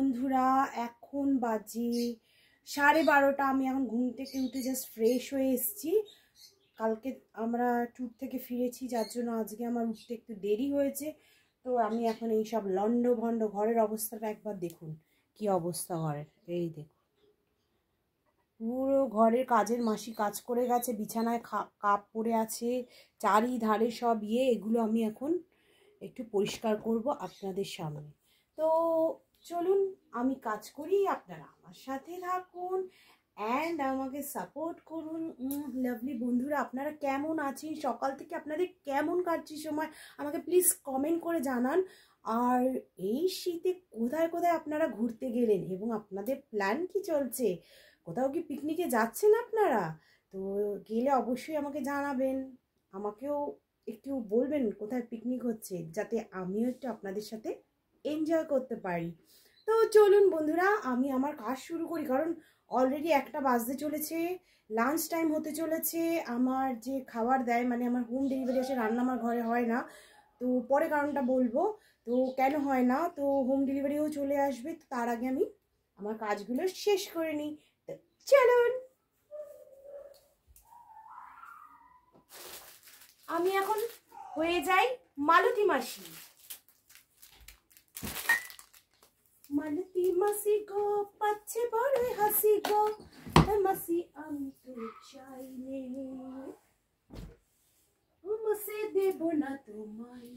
বন্ধুরা, এখন বাজে 12:30। আমি এখন ঘুম থেকে উঠে জাস্ট ফ্রেশ হয়ে এসেছি। কালকে আমরা ট্যুর থেকে ফিরেছি, যার জন্য আজকে আমার উঠতে একটু দেরি হয়েছে। তো আমি এখন এই সব লন্ড ভন্ড ঘরের অবস্থাটা একবার দেখুন, কি অবস্থা ঘরের। এই দেখুন, পুরো ঘরের কাজের মাসি কাজ করে গেছে, বিছানায় কাপ পড়ে আছে, চারিধারে সব এগুলো আমি এখন একটু পরিষ্কার করব আপনাদের সামনে। তো চলুন আমি কাজ করি, আপনারা আমার সাথে থাকুন অ্যান্ড আমাকে সাপোর্ট করুন। লাভলি বন্ধুরা, আপনারা কেমন আছেন? সকাল থেকে আপনাদের কেমন কাটছে সময় আমাকে প্লিজ কমেন্ট করে জানান। আর এই শীতে কোথায় কোথায় আপনারা ঘুরতে গেলেন এবং আপনাদের প্ল্যান কি চলছে? কোথাও কি পিকনিকে যাচ্ছেন আপনারা? তো গেলে অবশ্যই আমাকে জানাবেন, আমাকেও একটু বলবেন কোথায় পিকনিক হচ্ছে, যাতে আমিও একটু আপনাদের সাথে এনজয় করতে পারি। তো চলুন বন্ধুরা, আমি আমার কাজ শুরু করি, কারণ অলরেডি 1টা বাজতে চলেছে, লাঞ্চ টাইম হতে চলেছে। আমার যে খাবার দেয়, মানে আমার হোম ডেলিভারি আসে, রান্না আমার ঘরে হয় না। তো পরে কারণটা বলবো তো কেন হয় না। তো হোম ডেলিভারিও চলে আসবে, তো তার আগে আমি আমার কাজগুলো শেষ করে নিই। তো চলুন, আমি এখন হয়ে যাই মালতী মাসি। মালতী মাসি গো, পাচ্ছে বড় হাসি গো, মাসি আমি তো চাইলে মুসে দেব না তোমায়।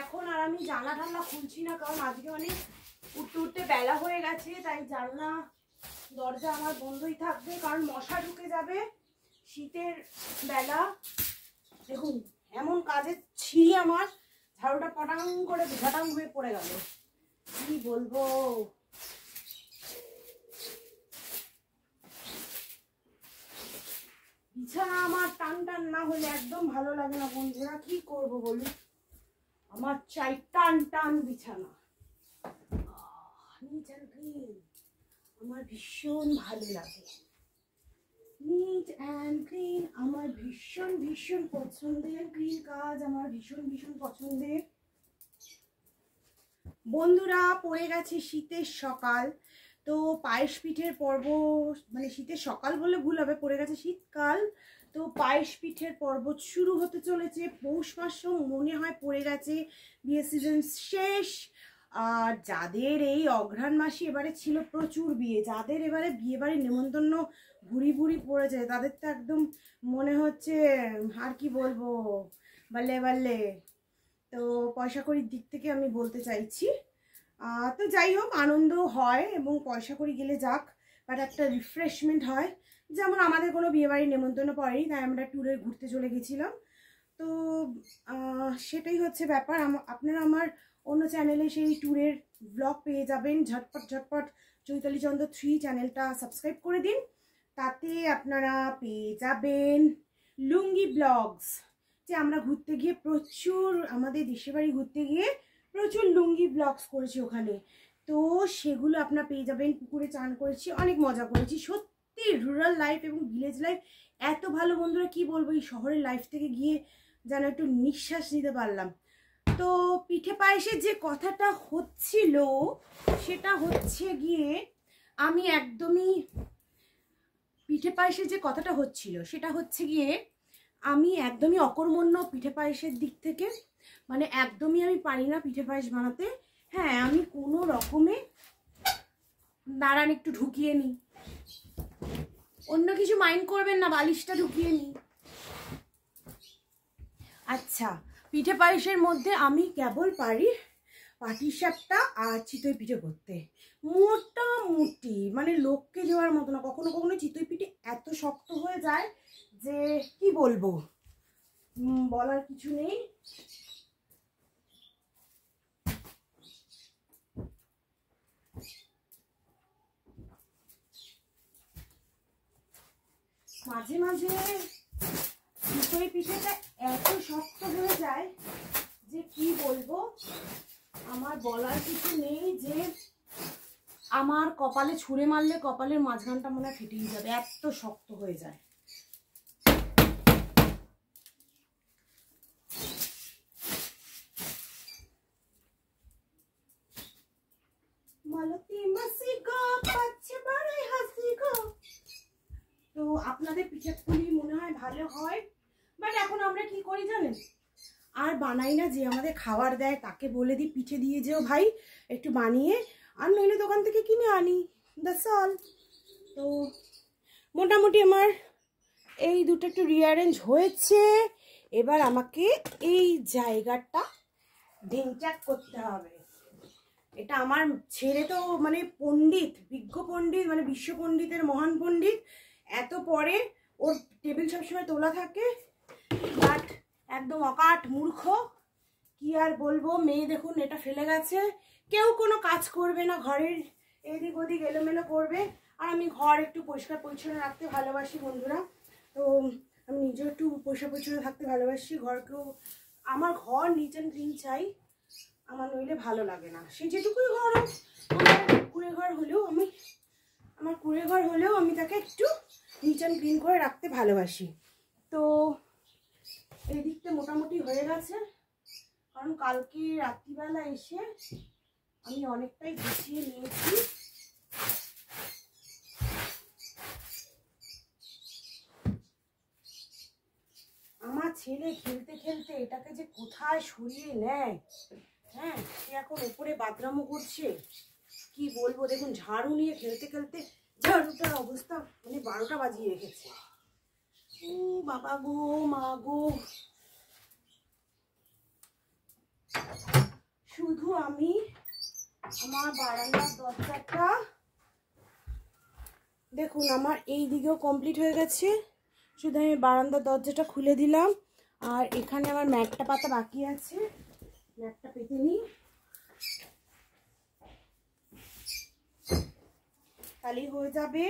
এখন আর আমি জানলা টানলা খুলছি না, কারণ আজকে অনেক উঠতে উঠতে বেলা হয়ে গেছে, তাই জানলা দরজা আমার বন্ধই থাকবে, কারণ মশা ঢুকে যাবে শীতের বেলা। দেখুন এমন কাজে ছিঁড়ি আমার, ঝাড়ুটা পটাং করে ঘটাং হয়ে পড়ে গেল, কি বলবো। বিছানা আমার টান টান না হলে একদম ভালো লাগে না বন্ধুরা, কি করব বলুন। আমার চাই টান টান বিছানা, নিট অ্যান্ড ক্লিন, আমার ভীষণ ভালো লাগে। নিট অ্যান্ড ক্লিন আমার ভীষণ ভীষণ পছন্দের, ক্লিন কাজ আমার ভীষণ ভীষণ পছন্দের। বন্ধুরা, পড়ে গেছে শীতের সকাল, তো পায়েস পিঠের পর্ব, মানে শীতের সকাল বলে ভুল হবে, পড়ে গেছে শীতকাল। তো পায়েস পিঠের পর্ব শুরু হতে চলেছে, পৌষ মাসও মনে হয় পড়ে গেছে, বিয়ের সিজন শেষ। আর যাদের এই অঘ্রাণ মাসে এবারে ছিল প্রচুর বিয়ে, যাদের এবারে বিয়ে বাড়ির নেমন্তন্ন ভুরি ভুরি পড়েছে, তাদের তো একদম মনে হচ্ছে আর কি বলবো, বাল্লে বাল্লে। তো পয়সা কড়ির দিক থেকে আমি বলতে চাইছি, তো যাই হোক, আনন্দ হয় এবং পয়সা কড়ি গেলে যাক, বাট একটা রিফ্রেশমেন্ট হয়। যেমন আমাদের কোনো বিয়েবাড়ির নেমন্তন্ন পড়েনি, তাই আমরা ট্যুরে ঘুরতে চলে গেছিলাম। তো সেটাই হচ্ছে ব্যাপার। আপনারা আমার অন্য চ্যানেলে সেই ট্যুরের ব্লগ পেয়ে যাবেন, ঝটপট ঝটপট চৈতালি চন্দ্র 3 চ্যানেলটা সাবস্ক্রাইব করে দিন, তাতে আপনারা পেয়ে যাবেন লুঙ্গি ব্লগস। যে আমরা ঘুরতে গিয়ে প্রচুর, আমাদের দেশের বাড়ি ঘুরতে গিয়ে প্রচুর লুঙ্গি ব্লগস করেছি ওখানে, তো সেগুলো আপনারা পেয়ে যাবেন। পুকুরে চান করেছি, অনেক মজা করেছি। সত্যি রুরাল লাইফ এবং ভিলেজ লাইফ এত ভালো বন্ধুরা, কি বলবো, এই শহরের লাইফ থেকে গিয়ে যেন একটু নিঃশ্বাস নিতে পারলাম। তো পিঠে পায়েসের যে কথাটা হচ্ছিল, সেটা হচ্ছে গিয়ে আমি একদমই, পিঠে পায়েসের যে কথাটা হচ্ছিল সেটা হচ্ছে গিয়ে আমি একদমই অকর্মণ্য পিঠে পায়েসের দিক থেকে, মানে একদমই আমি পারি না পিঠে পায়েস বানাতে। হ্যাঁ, আমি কোনো রকমে, দাঁড়ান একটু ঢুকিয়ে নিই, অন্য কিছু মাইন্ড করবেন না, বালিশটা ঢুকিয়ে নিই। আচ্ছা, পিঠে পায়েসের মধ্যে আমি কেবল পারি পাটিসাপটা আর চিতই পিঠে করতে, মোটামুটি, মানে লোককে দেওয়ার মতো না। কখনো কখনো চিতই পিঠে এত শক্ত হয়ে যায় যে কি বলবো, বলার কিছু নেই। মাঝে মাঝে চিতই পিঠেটা এত শক্ত হয়ে যায় যে কি বলবো, আমার বলার কিছু নেই। যে আমার কপালে ছুঁড়ে মারলে কপালের মাঝখানটা মনে হয় ফেটেই যাবে, এত শক্ত হয়ে যায়। তো আপনাদের পিঠেপুলি মনে হয় ভালো হয়, বাট এখন আমরা কি করি জানেন, আর বানাই না। যে আমাদের খাবার দেয় তাকে বলে দিই পিঠে দিয়ে যেও ভাই একটু বানিয়ে, আর নইলে দোকান থেকে কিনে আনি, দ্যাটস অল। তো মোটামুটি আমার এই দুটো একটু রিঅ্যারেঞ্জ হয়েছে। এবার আমাকে এই জায়গাটা ঢিংচাক করতে হবে। এটা আমার ছেলে তো মানে পণ্ডিত, বিজ্ঞ পণ্ডিত, মানে বিশ্ব পণ্ডিতের মহান পণ্ডিত। এত পরে ওর টেবিল সবসময় তোলা থাকে, বাট একদম অকাট মূর্খ। কি আর বলবো, মেয়ে দেখুন এটা ফেলে গেছে। কেউ কোনো কাজ করবে না, ঘরের এদিক ওদিক এলোমেলো করবে। আর আমি ঘর একটু পরিষ্কার পরিচ্ছন্ন রাখতে ভালোবাসি বন্ধুরা। তো আমি নিজেও একটু পরিষ্কার পরিচ্ছন্ন থাকতে ভালোবাসি। ঘরকেও, আমার ঘর নিট অ্যান্ড ক্লিন চাই, আমার নইলে ভালো লাগে না। সে যেটুকুই ঘর হোক, আমার কুড়ে ঘর হলেও আমি তাকে একটু নিট অ্যান্ড ক্লিন করে রাখতে ভালোবাসি। তো এই দিকটা মোটামুটি হয়ে গেছে, কারণ কালকে রাত্রিবেলা এসে আমি অনেকটাই গুছিয়ে নিয়েছি। আমার ছেলে খেলতে খেলতে এটাকে যে কোথায় সরিয়ে নেয়, হ্যাঁ, সে এখন উপরে বাথরুমও করছে। কি বলবো, দেখুন ঝাড়ু নিয়ে খেলতে খেলতে ঝাড়ুটার অবস্থা মানে 12টা বাজিয়ে রেখেছে। ও বাবা গো, মা গো, শুধু আমি আমার বারান্দার দরজাটা দেখুন, আমার এই দিকেও কমপ্লিট হয়ে গেছে। শুধু আমি বারান্দার দরজাটা খুলে দিলাম, আর এখানে আমার ম্যাটটা পাতা বাকি আছে, ম্যাটটা পেতে নিই, তাহলেই হয়ে যাবে।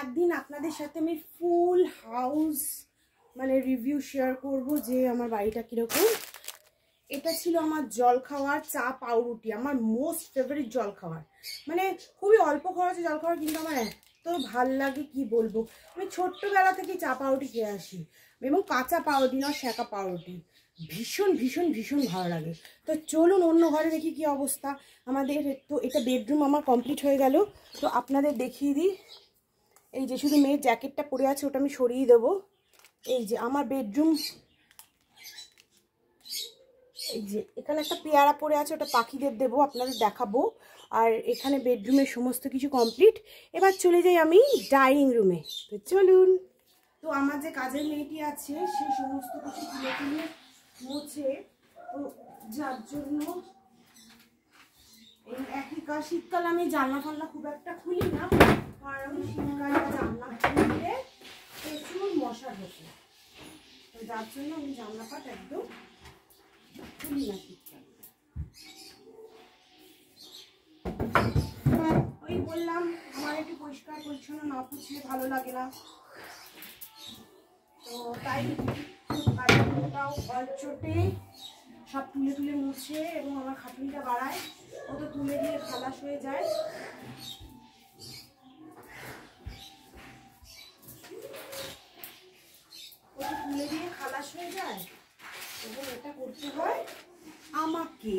একদিন আপনাদের সাথে আমি ফুল হাউস মানে রিভিউ শেয়ার করব যে আমার বাড়িটা কীরকম। এটা ছিল আমার জল খাওয়ার, চা পাউরুটি, আমার মোস্ট ফেভারিট জল খাওয়ার। মানে খুবই অল্প খরচে জল খাওয়ার, কিন্তু আমার এত ভাল লাগে কি বলবো। আমি ছোট্টবেলা থেকে চা পাউরুটি খেয়ে আসি, এবং কাঁচা পাউরুটি না, সেঁকা পাউরুটি ভীষণ ভীষণ ভীষণ ভালো লাগে। তো চলুন অন্য ঘরে দেখি কি অবস্থা আমাদের। তো এটা বেডরুম আমার কমপ্লিট হয়ে গেল। তো আপনাদের দেখিয়ে দিই, এই যে শুধু মেয়ের জ্যাকেটটা পরে আছে, ওটা আমি সরিয়ে দেবো। এই যে আমার বেডরুম, এই যে এখানে একটা পেয়ারা পড়ে আছে, ওটা পাখিদের দেবো, আপনাদের দেখাবো। আর এখানে বেডরুমের সমস্ত কিছু কমপ্লিট। এবার চলে যাই আমি ডাইনিং রুমে। তো চলুন। তো আমার যে কাজের মেয়েটি আছে, সে সমস্ত কিছু তুলে তুলে মুছে, তো যার জন্য এই একই কাজ। শীতকালে আমি জানলা ফান্না খুব একটা খুলি না, কারণ শীতকালে জানলা খুললে প্রচুর মশা ঢোকে। তো যার জন্য আমি জানলা পাট একদম খুলি না শীতকালে। ওই বললাম, আমার একটু পরিষ্কার পরিচ্ছন্ন না পুছলে ভালো লাগে না। তো তাই ওটাও চোটে সব তুলে তুলে মুছে, এবং আমার খাটুনিটা বাড়ায়, ও তো তুলে দিয়ে খালাস হয়ে যায়। তুলে দিয়ে খালাস হয়ে যায়, এবং এটা করতে হয় আমাকে।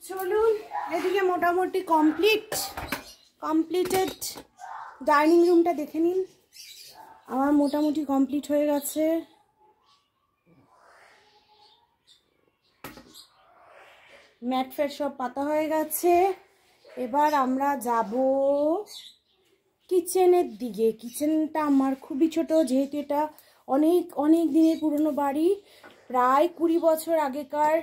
চলুন, এদিকে মোটামুটি কমপ্লিটেড ডাইনিং রুমটা দেখে নিন। আমার মোটামুটি কমপ্লিট হয়ে গেছে। ম্যাট ফ্যাট সব পাতা হয়ে গেছে। এবার আমরা যাব কিচেনের দিকে। কিচেনটা আমার খুবই ছোট, যেহেতু এটা অনেক অনেক দিনের পুরনো বাড়ি, প্রায় 20 বছর আগেকার।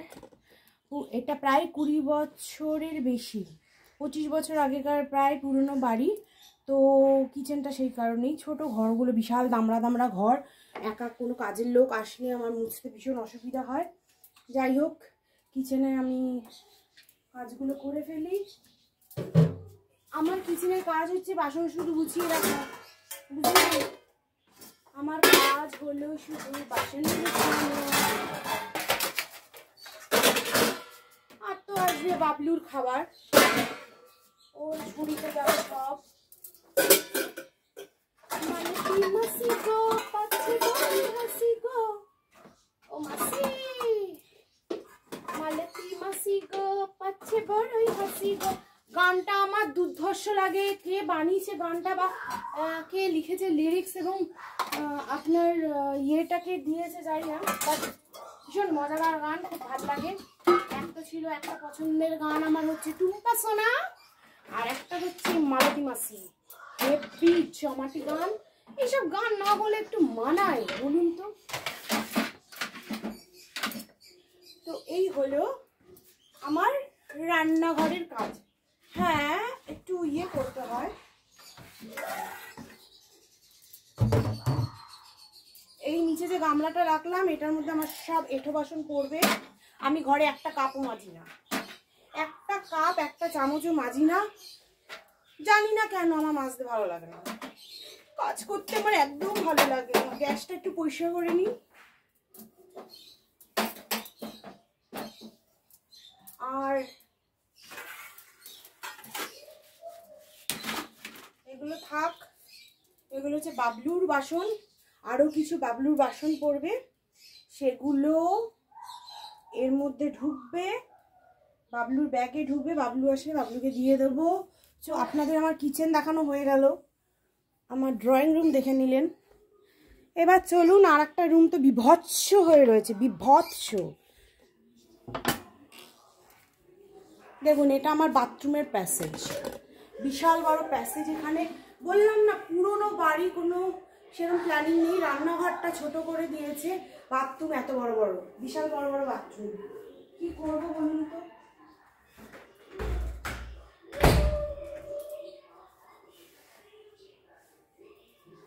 এটা প্রায় 20 বছরের বেশি, 25 বছর আগেকার প্রায় পুরনো বাড়ি। তো কিচেনটা সেই কারণেই ছোট। ঘরগুলো বিশাল দামড়া দামড়া ঘর, একা কোনো কাজের লোক আসলে আমার মুছতে ভীষণ অসুবিধা হয়। যাই হোক, কিচেনে আমি কাজগুলো করে ফেলি। আমার কিচেনের কাজ হচ্ছে বাসন শুধু গুছিয়ে রাখা, বুঝলি? আমার কাজ হলো শুধু বাসন গুছানো। আর তো আসবে বাবলুর খাবার, ওর ঝুড়িতে যাবে সব। মাসি গো পাচ্ছে হাসি গো, ও মাসি, মালতী মাসি গো পাচ্ছে বড়ই হাসি গো। গানটা আমার দুর্ধর্ষ লাগে। কে বানিয়েছে গানটা বা কে লিখেছে লিরিক্স এবং আপনার ইয়েটাকে দিয়েছে জানি না, বাট ভীষণ মজাদার গান, খুব ভালো লাগে। একটা ছিল, একটা পছন্দের গান আমার হচ্ছে টুম্পা সোনা, আর একটা হচ্ছে মালতী মাসি। হেভি জমাটি গান। এইসব গান না বলে একটু মানায় বলুন তো? তো এই হলো আমার রান্নাঘরের কাজ। হ্যাঁ, একটু ইয়ে করতে হয়। এই নিচে যে গামলাটা রাখলাম, এটার মধ্যে আমার সব এঁঠো বাসন পড়বে। আমি ঘরে একটা কাপও মাজি না, একটা কাপ একটা চামচও মাজি না। জানি না কেন, আমার মাজতে ভালো লাগে না। কাজ করতে আমার একদম ভালো লাগে না। গ্যাসটা একটু পরিষ্কার করে নিই। আর এগুলো থাক, এগুলো হচ্ছে বাবলুর বাসন। আরো কিছু বাবলুর বাসন পড়বে, সেগুলো এর মধ্যে ঢুকবে, বাবলুর ব্যাগে ঢুকবে। বাবলু আসলে বাবলুকে দিয়ে দেবো। তো আপনাদের আমার কিচেন দেখানো হয়ে গেল, আমার ড্রয়িং রুম দেখে নিলেন। এবার চলুন, আর একটা রুম তো বিভৎস হয়ে রয়েছে, বিভৎস। দেখুন, এটা আমার বাথরুমের প্যাসেজ, বিশাল বড় প্যাসেজ। এখানে বললাম না, পুরনো বাড়ি, কোনো সেরকম প্ল্যানিং নেই। রান্নাঘরটা ছোট করে দিয়েছে, বাথরুম এত বড় বড়, বিশাল বড় বড় বাথরুম। কি করবো বলুন তো?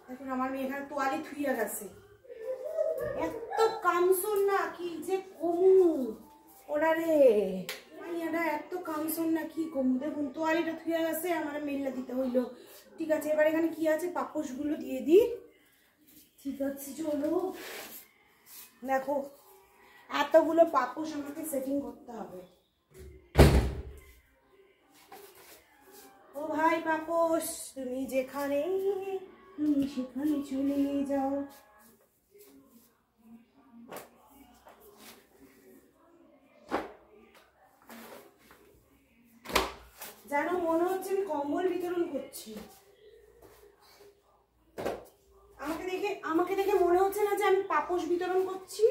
দেখুন, আমার মেয়ে এখানে তোয়ালি থুইয়া গেছে। এত কামসন না কি যে কমু ওনারে, এত কামসন না কি কমু। দেখুন, তোয়ালিটা থুইয়া গেছে, আমার মেলনা দিতে হইলো। ঠিক আছে, এবার এখানে কি আছে, পাপোশগুলো দিয়ে দিই। ঠিক আছে, চলো। দেখো, এতগুলো পাপোশ আমাকে সেটিং করতে হবে। ও ভাই পাপোশ, তুমি যেখানে, তুমি সেখানে চলে যাও। যেন মনে হচ্ছে আমি কম্বল বিতরণ করছি। আমাকে দেখে মনে হচ্ছে না যে আমি পাপোশ বিতরণ করছি?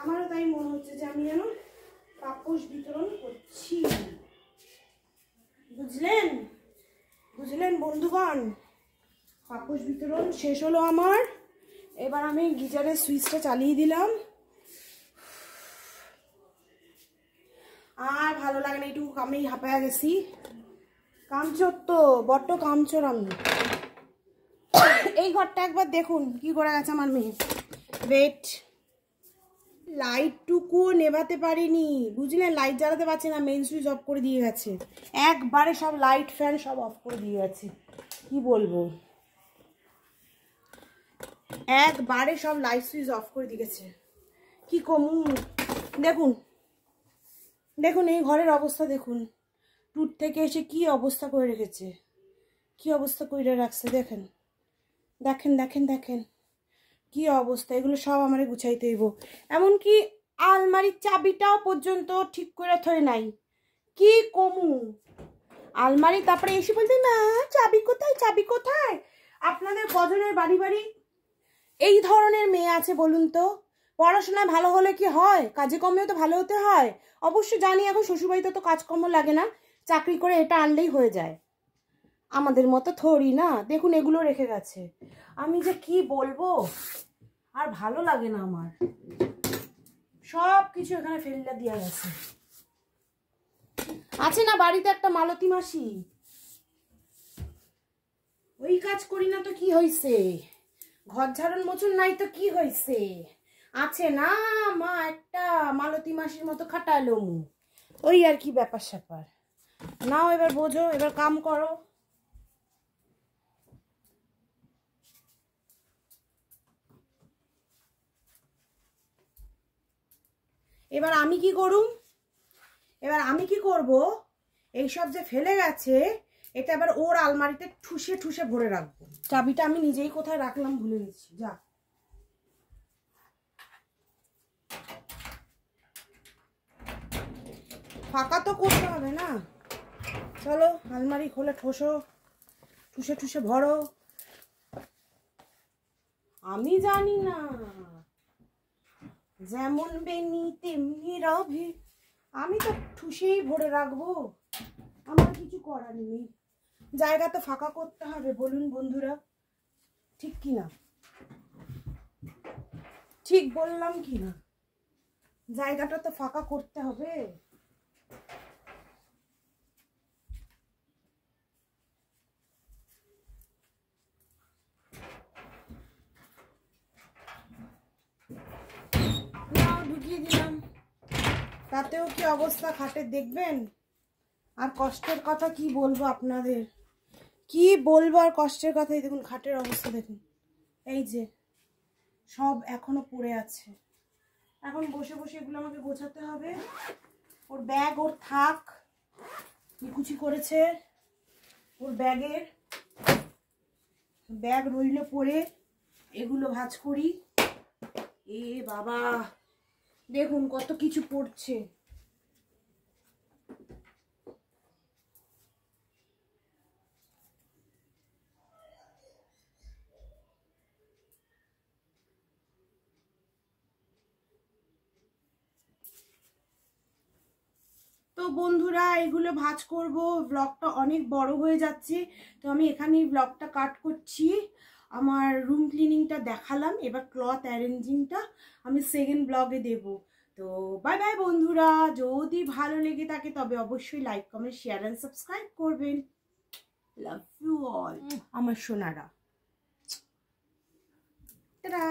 আমারও তাই মনে হচ্ছে যে আমি যেন পাপোশ বিতরণ করছি। বুঝলেন বুঝলেন বন্ধুগণ? পাপোশ বিতরণ শেষ হলো আমার। এবার আমি গিজারের সুইচটা চালিয়ে দিলাম। আর ভালো লাগে না, একটু আমি হাঁপায়া গেছি। কামচোর তো, বড্ড কামচোর আমি। এই ঘরটা একবার দেখুন কি করে গেছে আমার মেয়ে। ওয়েট, লাইটটুকুও নেভাতে পারিনি, বুঝলেন? লাইট জ্বালাতে পারছি না, মেইন সুইচ অফ করে দিয়ে গেছে একবারে। সব লাইট ফ্যান সব অফ করে দিয়ে গেছে। কি বলবো, একবারে সব লাইট সুইচ অফ করে দিয়ে গেছে। কি কমু? দেখুন দেখুন, এই ঘরের অবস্থা দেখুন। ট্যুর থেকে এসে কি অবস্থা করে রেখেছে, কি অবস্থা করে রাখছে। দেখেন দেখেন দেখেন দেখেন কি অবস্থা। এগুলো সব আমারে গুছাইতে হইব। এমনকি আলমারির চাবিটাও পর্যন্ত ঠিক করে থই নাই। কি কমু আলমারি? তারপরে এসে বলতে, না চাবি কোথায়, চাবি কোথায়? আপনাদের কজনের বাড়ি বাড়ি এই ধরনের মেয়ে আছে বলুন তো? পড়াশোনায় ভালো হলে কি হয়? কাজে কর্মেও তো ভালো হতে হয়। অবশ্য জানি এখন শ্বশুরবাড়িতে তো কাজকর্ম লাগে না, চাকরি করে এটা আনলেই হয়ে যায়। আমাদের মতো থরি না, দেখুন এগুলো রেখে গেছে। আমি যে কি বলবো, আর ভালো লাগে না আমার, সব কিছু এখানে ফেলে দেওয়া গেছে। আছে না বাড়িতে একটা মালতী মাসি, ওই কাজ করি না তো কি হয়েছে, ঘর ঝাড়ন মোছন নাই তো কি হয়েছে, আছে না মা একটা মালতী মাসির মতো খাটালো মু, ওই আর কি ব্যাপার স্যাপার। নাও এবার বোঝো, এবার কাম করো। এবার আমি কি করুম, এবার আমি কি করব, এইসব যে ফেলে গেছে এটা এবার ওর আলমারিতে ঠুসে ঠুসে ভরে রাখবো। চাবিটা আমি নিজেই কোথায় রাখলাম ভুলে গেছি, যা। ফাঁকা তো করতে হবে না, চলো আলমারি খোলে ঠোসো, ঠুসে ঠুসে ভরো। আমি জানি না, যেমন বেনি তেমনি রবে, আমি তো ঠুসেই ভরে রাখবো, আমার কিছু করার নেই। জায়গা তো ফাঁকা করতে হবে, বলুন বন্ধুরা, ঠিক কি না? ঠিক বললাম কি না? জায়গাটা তো ফাঁকা করতে হবে। ঢুকিয়ে দিলাম, তাতেও কি অবস্থা খাটের দেখবেন। আর কষ্টের কথা কি বলবো আপনাদের, কি বলবো আর কষ্টের কথাই। দেখুন খাটের অবস্থা দেখুন, এই যে সব এখনো পড়ে আছে। এখন বসে বসে এগুলো আমাকে গোছাতে হবে। ওর ব্যাগ ওর থাক, নিকুচি করেছে, ওর ব্যাগ রইল পড়ে, এগুলো ভাঁজ করি। এ বাবা দেখুন কত কিছু পড়ছে। তো বন্ধুরা এগুলো ভাঁজ করব, ব্লগটা অনেক বড় হয়ে যাচ্ছে, তো আমি এখানেই ব্লগটা কাট করছি। আমার রুম ক্লিনিংটা দেখালাম, এবার ক্লথ অ্যারেঞ্জিংটা আমি সেকেন্ড ব্লগে দেব। তো বাই বাই বন্ধুরা, যদি ভালো লেগে থাকে তবে অবশ্যই like comment share and subscribe করবেন। লাভ ইউ অল আমার সোনারা, টাটা।